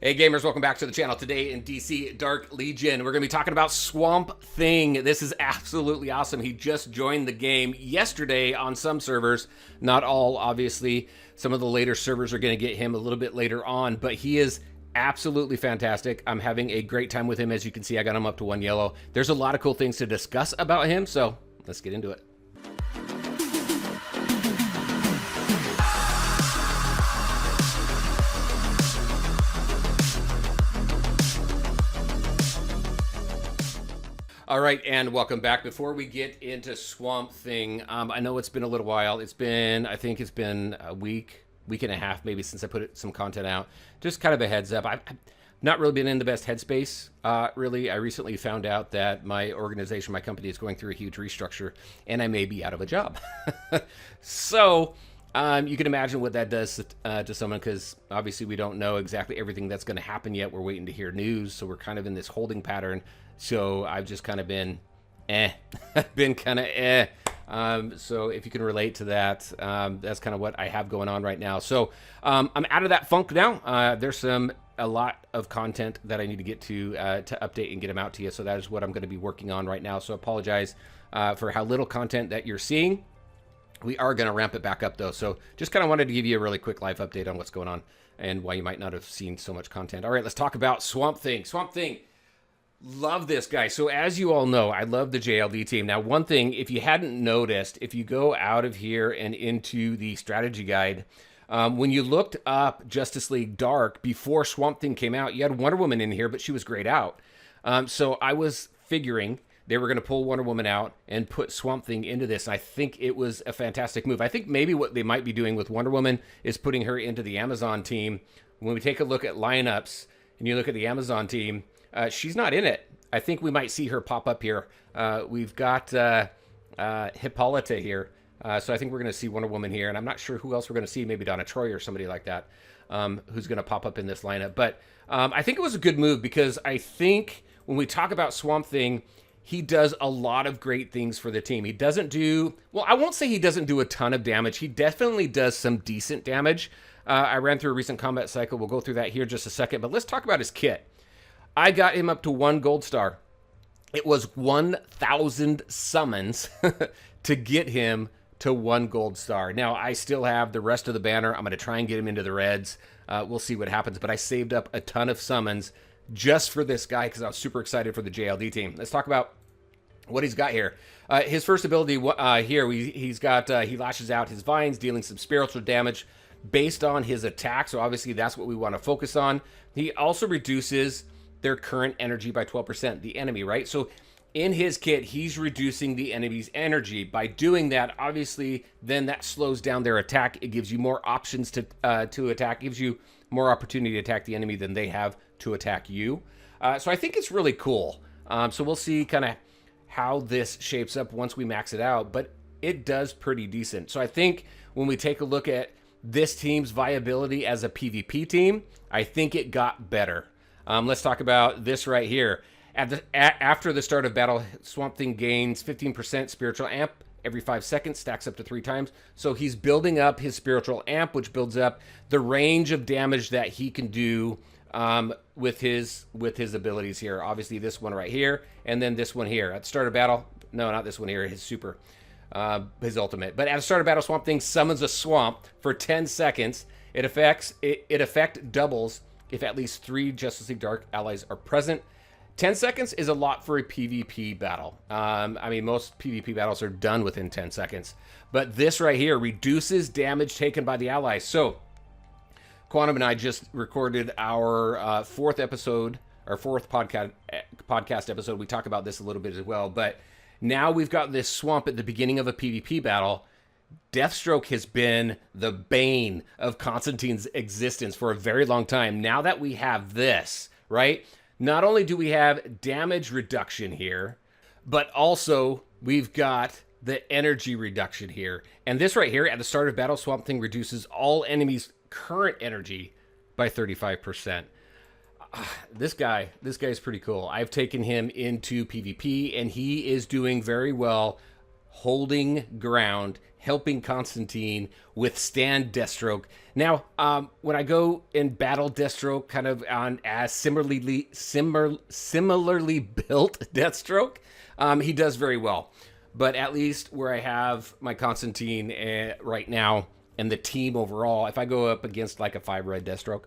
Hey gamers, welcome back to the channel. Today in DC Dark Legion, we're going to be talking about Swamp Thing. This is absolutely awesome. He just joined the game yesterday on some servers, not all obviously. Some of the later servers are going to get him a little bit later on, but he is absolutely fantastic. I'm having a great time with him. As you can see, I got him up to 1 yellow. There's a lot of cool things to discuss about him, so let's get into it. All right, and welcome back. Before we get into Swamp Thing, I know it's been a little while. I think it's been a week and a half maybe since I put some content out. Just kind of a heads up. I've not really been in the best headspace, really. I recently found out that my organization, my company, is going through a huge restructure, and I may be out of a job. So you can imagine what that does to someone, because obviously we don't know exactly everything that's going to happen yet. We're waiting to hear news, so we're kind of in this holding pattern. So I've just kind of been so if you can relate to that, that's kind of what I have going on right now. So I'm out of that funk now. There's a lot of content that I need to get to update and get them out to you. So that is what I'm going to be working on right now. So apologize for how little content that you're seeing. We are going to ramp it back up though. So just kind of wanted to give you a really quick live update on what's going on and why you might not have seen so much content. All right, let's talk about Swamp Thing. Swamp Thing. Love this guy. So as you all know, I love the JLD team. Now, one thing, if you hadn't noticed, if you go out of here and into the strategy guide, when you looked up Justice League Dark before Swamp Thing came out, you had Wonder Woman in here, but she was grayed out. So I was figuring they were going to pull Wonder Woman out and put Swamp Thing into this. And I think it was a fantastic move. I think maybe what they might be doing with Wonder Woman is putting her into the Amazon team. When we take a look at lineups and you look at the Amazon team, she's not in it. I think we might see her pop up here. We've got Hippolyta here. So I think we're going to see Wonder Woman here. And I'm not sure who else we're going to see. Maybe Donna Troy or somebody like that who's going to pop up in this lineup. But I think it was a good move because I think when we talk about Swamp Thing, he does a lot of great things for the team. He doesn't do, well, I won't say he doesn't do a ton of damage. He definitely does some decent damage. I ran through a recent combat cycle. We'll go through that here in just a second. But let's talk about his kit. I got him up to 1 gold star. It was 1,000 summons to get him to 1 gold star. Now, I still have the rest of the banner. I'm going to try and get him into the reds. We'll see what happens. But I saved up a ton of summons just for this guy because I was super excited for the JLD team. Let's talk about what he's got here. His first ability here, he lashes out his vines, dealing some spiritual damage based on his attack. So obviously that's what we want to focus on. He also reduces their current energy by 12%, the enemy, right? So in his kit, he's reducing the enemy's energy. By doing that, obviously, then that slows down their attack. It gives you more options to attack, gives you more opportunity to attack the enemy than they have to attack you. So I think it's really cool. So we'll see kind of how this shapes up once we max it out, but it does pretty decent. So I think when we take a look at this team's viability as a PvP team, I think it got better. Let's talk about this right here. After the start of battle, Swamp Thing gains 15% spiritual amp every 5 seconds, stacks up to 3 times. So he's building up his spiritual amp, which builds up the range of damage that he can do with his abilities here. Obviously, this one right here, and then this one here. At the start of battle, no, not this one here, his super, his ultimate. But at the start of battle, Swamp Thing summons a swamp for 10 seconds. It effect doubles if at least 3 Justice League Dark allies are present. 10 seconds is a lot for a PvP battle. I mean, most PvP battles are done within 10 seconds. But this right here reduces damage taken by the allies. So, Quantum and I just recorded our 4th episode, our 4th podcast episode. We talk about this a little bit as well. But now we've got this swamp at the beginning of a PvP battle. Deathstroke has been the bane of Constantine's existence for a very long time. Now that we have this, right? Not only do we have damage reduction here, but also we've got the energy reduction here. And this right here, at the start of battle, Swamp Thing reduces all enemies' current energy by 35%. This guy is pretty cool. I've taken him into PvP, and he is doing very well holding ground, helping Constantine withstand Deathstroke. Now, when I go and battle Deathstroke kind of on as similarly built Deathstroke, he does very well. But at least where I have my Constantine right now and the team overall, if I go up against like a 5-red Deathstroke,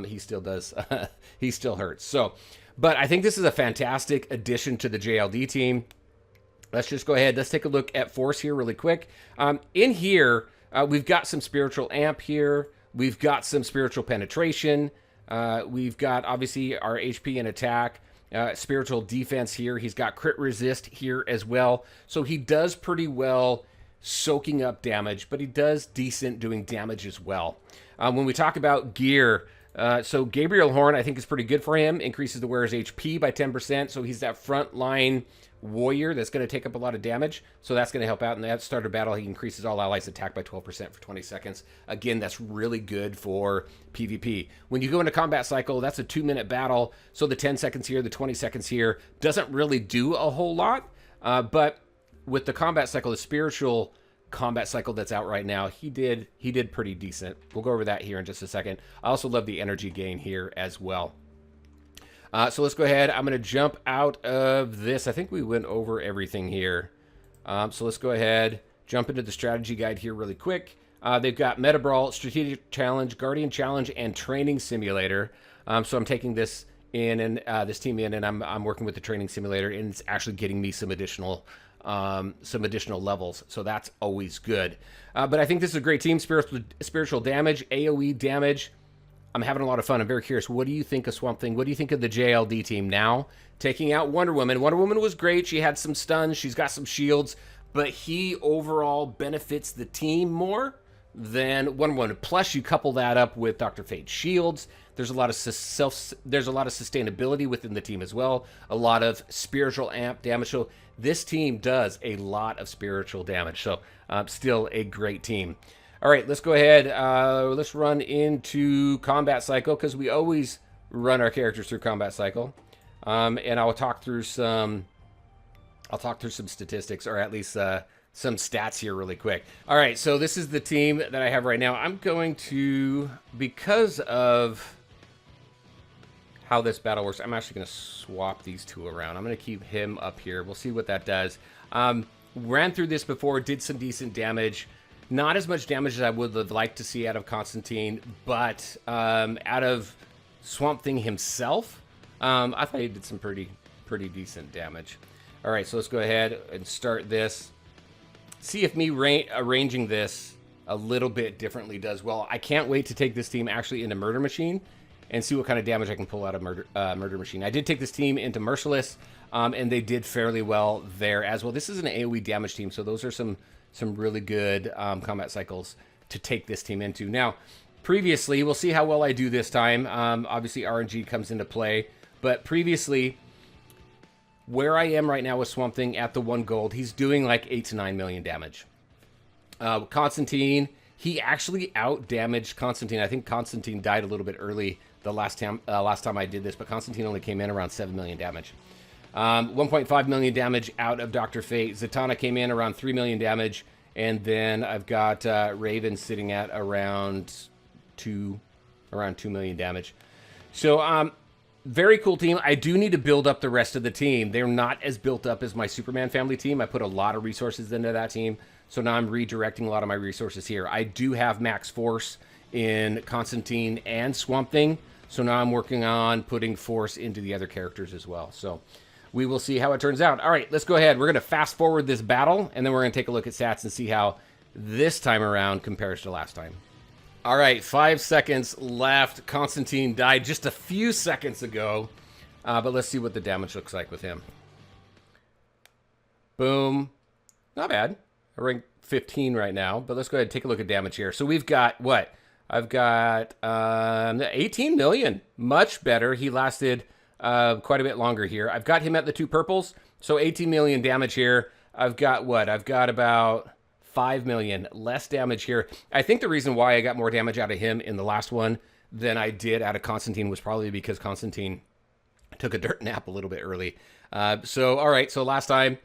he still does, he still hurts. So, but I think this is a fantastic addition to the JLD team. Let's just go ahead. Let's take a look at force here really quick. In here, we've got some spiritual amp here. We've got some spiritual penetration. We've got, obviously, our HP and attack. Spiritual defense here. He's got crit resist here as well. So he does pretty well soaking up damage, but he does decent doing damage as well. When we talk about gear, so Gabriel Horn, I think, is pretty good for him. Increases the wearer's HP by 10%. So he's that front line warrior that's going to take up a lot of damage, so that's going to help out. In that start of battle, he increases all allies attack by 12% for 20 seconds. Again, that's really good for PvP. When you go into combat cycle, that's a 2-minute battle, so the 10 seconds here, the 20 seconds here doesn't really do a whole lot, but with the combat cycle, the spiritual combat cycle that's out right now, he did pretty decent. We'll go over that here in just a second. I also love the energy gain here as well. So let's go ahead. I'm going to jump out of this. I think we went over everything here. So let's go ahead, jump into the strategy guide here really quick. They've got Meta Brawl, Strategic Challenge, Guardian Challenge, and Training Simulator. So I'm taking this in and this team in, and I'm working with the Training Simulator, and it's actually getting me some additional levels. So that's always good. But I think this is a great team. Spiritual damage, AoE damage. I'm having a lot of fun. I'm very curious. What do you think of Swamp Thing? What do you think of the JLD team now? Taking out Wonder Woman. Wonder Woman was great. She had some stuns. She's got some shields. But he overall benefits the team more than Wonder Woman. Plus, you couple that up with Dr. Fate's shields. There's a lot of sustainability within the team as well. A lot of spiritual amp damage. So this team does a lot of spiritual damage. So still a great team. All right, let's go ahead. Let's run into combat cycle because we always run our characters through combat cycle, and I'll talk through some statistics, or at least some stats here really quick. All right, so this is the team that I have right now. I'm going to, because of how this battle works, I'm actually going to swap these two around. I'm going to keep him up here. We'll see what that does. Ran through this before, did some decent damage. Not as much damage as I would have liked to see out of Constantine, but out of Swamp Thing himself, I thought he did some pretty decent damage. All right, so let's go ahead and start this. See if me arranging this a little bit differently does well. I can't wait to take this team actually into Murder Machine and see what kind of damage I can pull out of Murder Machine. I did take this team into Merciless, and they did fairly well there as well. This is an AoE damage team, so those are some really good combat cycles to take this team into. Now, previously, we'll see how well I do this time. Obviously, RNG comes into play. But previously, where I am right now with Swamp Thing at the 1 gold, he's doing like 8 to 9 million damage. Constantine, he actually out-damaged Constantine. I think Constantine died a little bit early the last time I did this, but Constantine only came in around 7 million damage. 1.5 million damage out of Dr. Fate. Zatanna came in around 3 million damage. And then I've got Raven sitting at around 2 million damage. So, very cool team. I do need to build up the rest of the team. They're not as built up as my Superman family team. I put a lot of resources into that team. So now I'm redirecting a lot of my resources here. I do have max force in Constantine and Swamp Thing. So now I'm working on putting force into the other characters as well. So we will see how it turns out. All right, let's go ahead. We're going to fast forward this battle, and then we're going to take a look at stats and see how this time around compares to last time. All right, 5 seconds left. Constantine died just a few seconds ago, but let's see what the damage looks like with him. Boom. Not bad. I rank 15 right now, but let's go ahead and take a look at damage here. So we've got what? I've got 18 million. Much better. He lasted quite a bit longer here. I've got him at the 2 purples, so 18 million damage here. I've got what? I've got about 5 million less damage here. I think the reason why I got more damage out of him in the last one than I did out of Constantine was probably because Constantine took a dirt nap a little bit early. So, all right, so last time,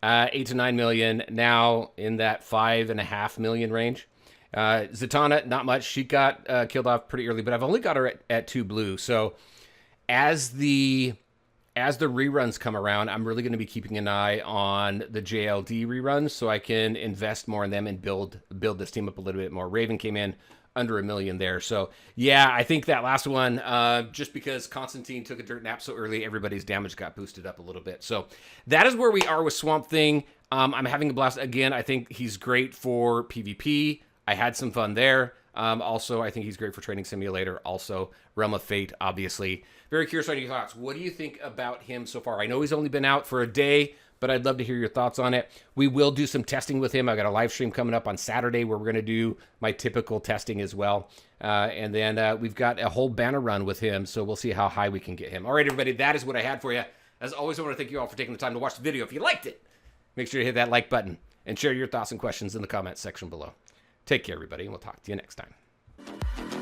8 to 9 million, now in that 5.5 million range. Zatanna, not much. She got killed off pretty early, but I've only got her at 2 blue. So as the reruns come around, I'm really going to be keeping an eye on the JLD reruns so I can invest more in them and build this team up a little bit more. Raven came in under 1 million there. So yeah, I think that last one, just because Constantine took a dirt nap so early, everybody's damage got boosted up a little bit. So that is where we are with Swamp Thing. I'm having a blast. Again, I think he's great for PvP. I had some fun there. Also, I think he's great for Training Simulator. Also, Realm of Fate, obviously. Very curious on your thoughts. What do you think about him so far? I know he's only been out for a day, but I'd love to hear your thoughts on it. We will do some testing with him. I got a live stream coming up on Saturday where we're going to do my typical testing as well. And then we've got a whole banner run with him, so we'll see how high we can get him. All right, everybody, that is what I had for you. As always, I want to thank you all for taking the time to watch the video. If you liked it, make sure you hit that like button and share your thoughts and questions in the comments section below. Take care, everybody, and we'll talk to you next time.